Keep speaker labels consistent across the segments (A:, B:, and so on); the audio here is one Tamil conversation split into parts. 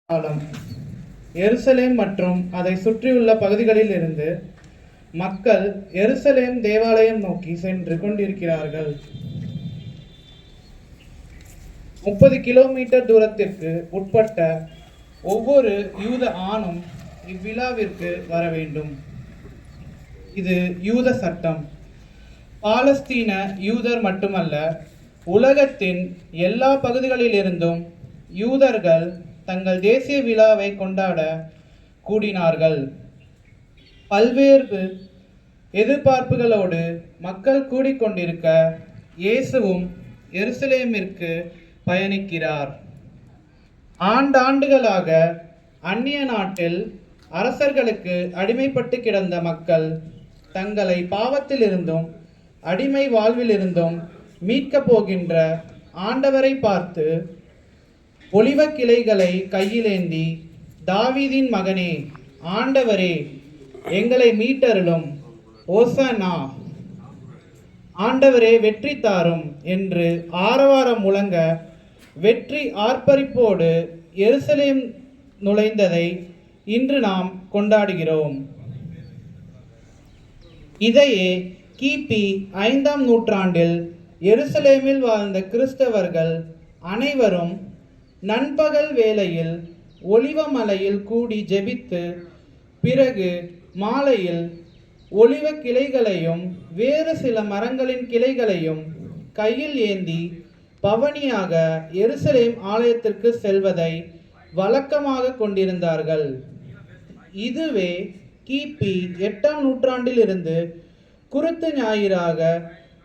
A: காலம் எருசலேம் மற்றும் அதை சுற்றியுள்ள பகுதிகளில் இருந்து மக்கள் எருசலேம் தேவாலயம் நோக்கி சென்று கொண்டிருக்கிறார்கள். 30 கிலோமீட்டர் தூரத்திற்கு உட்பட்ட ஒவ்வொரு யூத ஆணும் இவ்விழாவிற்கு வர வேண்டும். இது யூத சட்டம். பாலஸ்தீன யூதர் மட்டுமல்ல, உலகத்தின் எல்லா பகுதிகளிலிருந்தும் யூதர்கள் தங்கள் தேசிய விழாவை கொண்டாட கூடினார்கள். பல்வேறு எதிர்பார்ப்புகளோடு மக்கள் கூடிக்கொண்டிருக்க இயேசுவும் எருசலேமிற்கு பயணிக்கிறார். ஆண்டாண்டுகளாக அந்நிய நாட்டில் அரசர்களுக்கு அடிமைப்பட்டு கிடந்த மக்கள் தங்களை பாவத்திலிருந்தும் அடிமை வாழ்விலிருந்தும் மீட்கப் போகின்ற ஆண்டவரை பார்த்து ஒலிவ கிளைகளை கையிலேந்தி, தாவீதின் மகனே, ஆண்டவரே, எங்களை மீட்டருளும், ஓசன்னா, ஆண்டவரே வெற்றி தாரும் என்று ஆரவாரம் முழங்க வெற்றி ஆர்ப்பரிப்போடு எருசலேம் நுழைந்ததை இன்று நாம் கொண்டாடுகிறோம். இதையே கிபி 5ஆம் நூற்றாண்டில் எருசலேமில் வாழ்ந்த கிறிஸ்தவர்கள் அனைவரும் நண்பகல் வேளையில் ஒலிவமலையில் கூடி ஜெபித்து, பிறகு மாலையில் ஒலிவ கிளைகளையும் வேறு சில மரங்களின் கிளைகளையும் கையில் ஏந்தி பவனியாக எருசலேம் ஆலயத்திற்கு செல்வதை வழக்கமாக கொண்டிருந்தார்கள். இதுவே கிபி 8ஆம் நூற்றாண்டில் இருந்து குருத்து ஞாயிறாக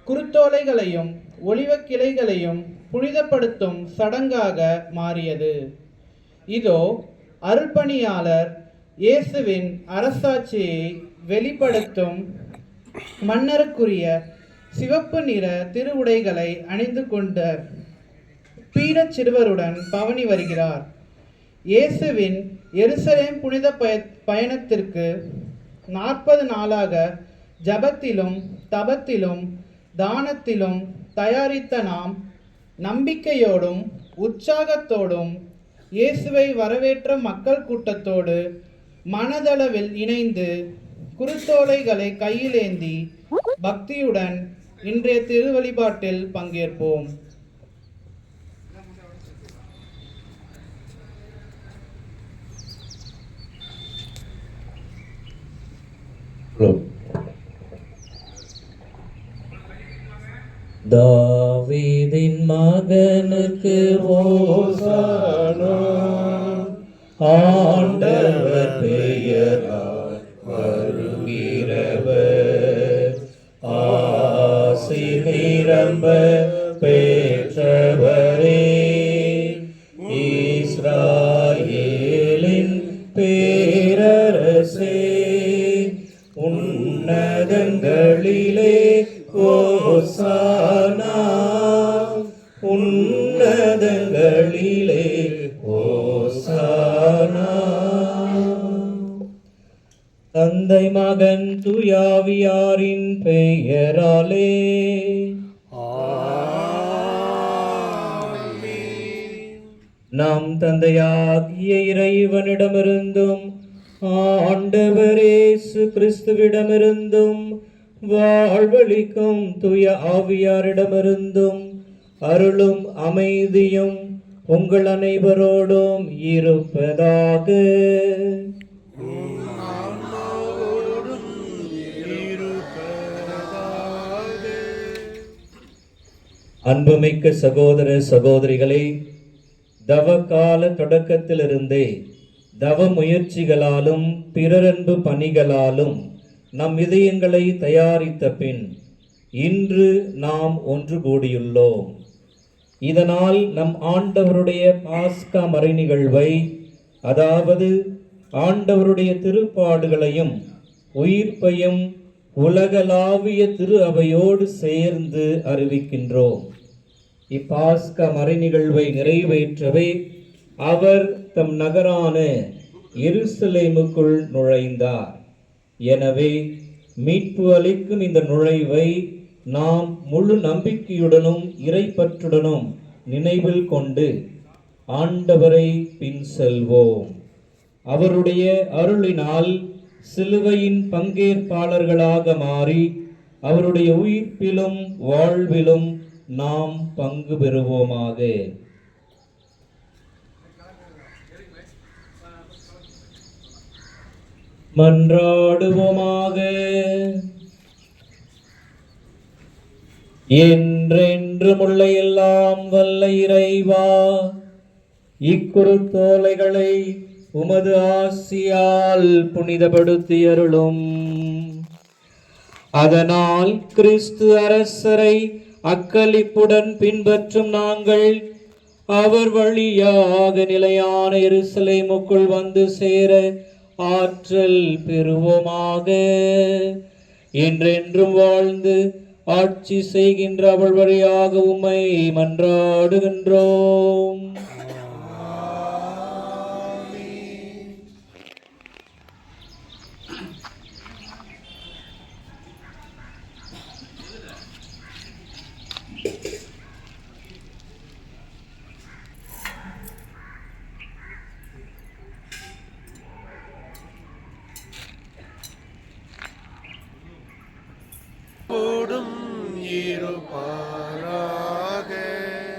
A: குருத்தோலைகளையும் ஒலிவ கிளைகளையும் புனிதப்படுத்தும் சடங்காக மாறியது. இதோ அருள்பணியாளர் இயேசுவின் அரசாட்சியை வெளிப்படுத்தும் மன்னருக்குரிய சிவப்பு நிற திருவுடைகளை அணிந்து கொண்ட பீடச் சிறுவருடன் பவனி வருகிறார். இயேசுவின் எருசலேம் புனித பயணத்திற்கு 40 நாளாக ஜபத்திலும் தபத்திலும் தானத்திலும் தயாரித்த நாம் நம்பிக்கையோடும் உற்சாகத்தோடும் இயேசுவை வரவேற்ற மக்கள் கூட்டத்தோடு மனதளவில் இணைந்து குருத்தோலைகளை கையிலேந்தி பக்தியுடன் இன்றைய திருவழிபாட்டில் பங்கேற்போம்.
B: தாவீதின் மகனுக்கு ஓசானா, ஆண்டவர் பெயரால் வருகிறவர், ஆசி நிரம்ப பெற்றவரே, இஸ்ராயேலின் பேரரசே, உன்னதங்களிலே ஓசானா, உன்னதங்களிலே ஓசானா. தந்தை மகன் தூயாவியாரின் பெயராலே நம் தந்தையாகிய இறைவனிடமிருந்தும் ஆண்டவர் இயேசு கிறிஸ்துவிடமிருந்தும் வாழ்வளிக்கும் தூய ஆவியாரிடமிருந்தும் அருளும் அமைதியும் உங்கள் அனைவரோடும் இருப்பதாக. அன்புமிக்க சகோதர சகோதரிகளே, தவகால தொடக்கத்திலிருந்தே தவ முயற்சிகளாலும் பிறரன்பு பணிகளாலும் நம் இதயங்களை தயாரித்த பின் இன்று நாம் ஒன்று கூடியுள்ளோம். இதனால் நம் ஆண்டவருடைய பாஸ்கா மறை நிகழ்வை, அதாவது ஆண்டவருடைய திருப்பாடுகளையும் உயிர்ப்பையும் உலகளாவிய திரு அவையோடு சேர்ந்து அறிவிக்கின்றோம். இப்பாஸ்கா மறை நிகழ்வை நிறைவேற்றவே அவர் தம் நகரான எருசலேமுக்குள் நுழைந்தார். எனவே மீட்பு அளிக்கும் இந்த நுழைவை நாம் முழு நம்பிக்கையுடனும் இறைப்பற்றுடனும் நினைவில் கொண்டு ஆண்டவரை பின் செல்வோம். அவருடைய அருளினால் சிலுவையின் பங்கேற்பாளர்களாக மாறி அவருடைய உயிர்ப்பிலும் வாழ்விலும் நாம் பங்கு பெறுவோமாக. மன்றாடுவோமாக. என்றென்றுமுள்ள எல்லாம் வல்ல இறைவா, இக்குருத்தோலைகளை உமது ஆசியால் புனிதப்படுத்தியருளும். அதனால் கிறிஸ்து அரசரை அக்களிப்புடன் பின்பற்றும் நாங்கள் அவர் வழியாக நிலையான எருசலேமுக்குள் வந்து சேர ஆற்றல் பெறுவோமாக. என்றென்றும் வாழ்ந்து ஆட்சி செய்கின்ற அவள் வழியாக உம்மை மன்றாடுகின்றோம்.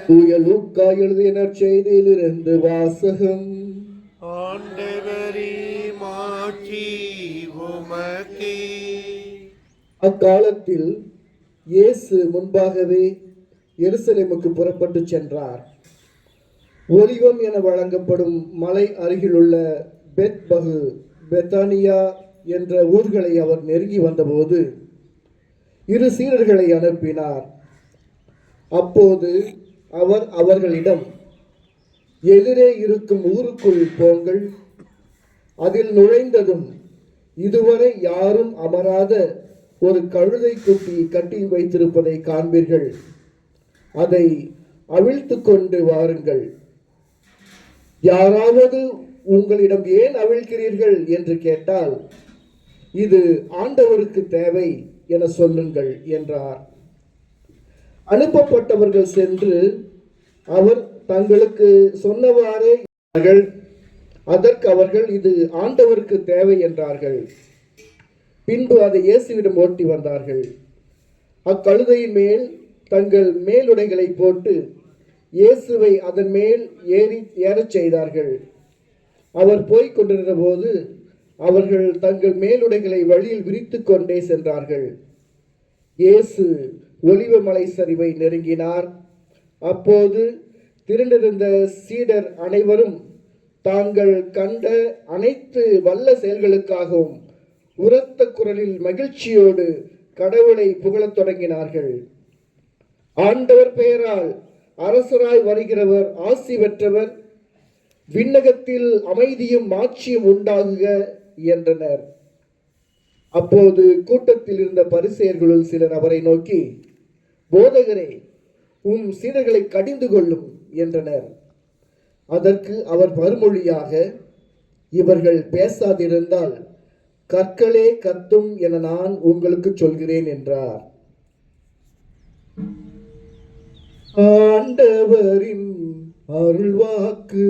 C: தூய லூக்கா எழுதிய நற்செய்தியிலிருந்து வாசகம்.
D: ஆண்டவரே மாட்சி உமக்கே.
C: அக்காலத்தில் இயேசு முன்பாகவே எருசலேமுக்கு புறப்பட்டு சென்றார். ஒலிவம் என வழங்கப்படும் மலை அருகிலுள்ள பெத்பகு, பெத்தானியா என்ற ஊர்களை அவர் நெருங்கி வந்தபோது இரு சீடர்களை அனுப்பினார். அப்போது அவர் அவர்களிடம், எதிரே இருக்கும் ஊருக்குள் போங்கள். அதில் நுழைந்ததும் இதுவரை யாரும் அமராத ஒரு கழுதை குட்டி கட்டி வைத்திருப்பதை காண்பீர்கள். அதை அவிழ்த்து கொண்டு வாருங்கள். யாராவது உங்களிடம் ஏன் அவிழ்க்கிறீர்கள் என்று கேட்டால், இது ஆண்டவருக்கு தேவை என சொல்லுங்கள் என்றார். அனுப்பப்பட்டவர்கள் சென்று அவர் தங்களுக்கு சொன்னவாறே அதற்கு அவர்கள், இது ஆண்டவருக்கு தேவை என்றார்கள். பின்பு அதை இயேசுவிடம் ஓட்டி வந்தார்கள். அக்கழுதையின் மேல் தங்கள் மேலுடைகளை போட்டு இயேசுவை அதன் மேல் ஏறச் செய்தார்கள். அவர் போய்க் கொண்டிருந்த போது அவர்கள் தங்கள் மேலுடைகளை வழியில் விரித்து கொண்டே சென்றார்கள். இயேசு ஒலிவமலை சரிவை நெருங்கினார். அப்போது திரண்டிருந்த சீடர் அனைவரும் தாங்கள் கண்ட அனைத்து வல்ல செயல்களுக்காகவும் உரத்த குரலில் மகிழ்ச்சியோடு கடவுளை புகழத் தொடங்கினார்கள். ஆண்டவர் பெயரால் அரசராய் வருகிறவர் ஆசி பெற்றவர், விண்ணகத்தில் அமைதியும் மாட்சியும் உண்டாகுக என்றனர். அப்போது கூட்டத்தில் இருந்த பரிசேயர்களுள் சிலர் அவரை நோக்கி, போதகரே, உம் சீடர்களை கடிந்து கொள்ளும் என்றனர். அதற்கு அவர் மறுமொழியாக, இவர்கள் பேசாதிருந்தால் கற்களே கத்தும் என நான் உங்களுக்கு சொல்கிறேன் என்றார். ஆண்டவரின் அருள்வாக்கு.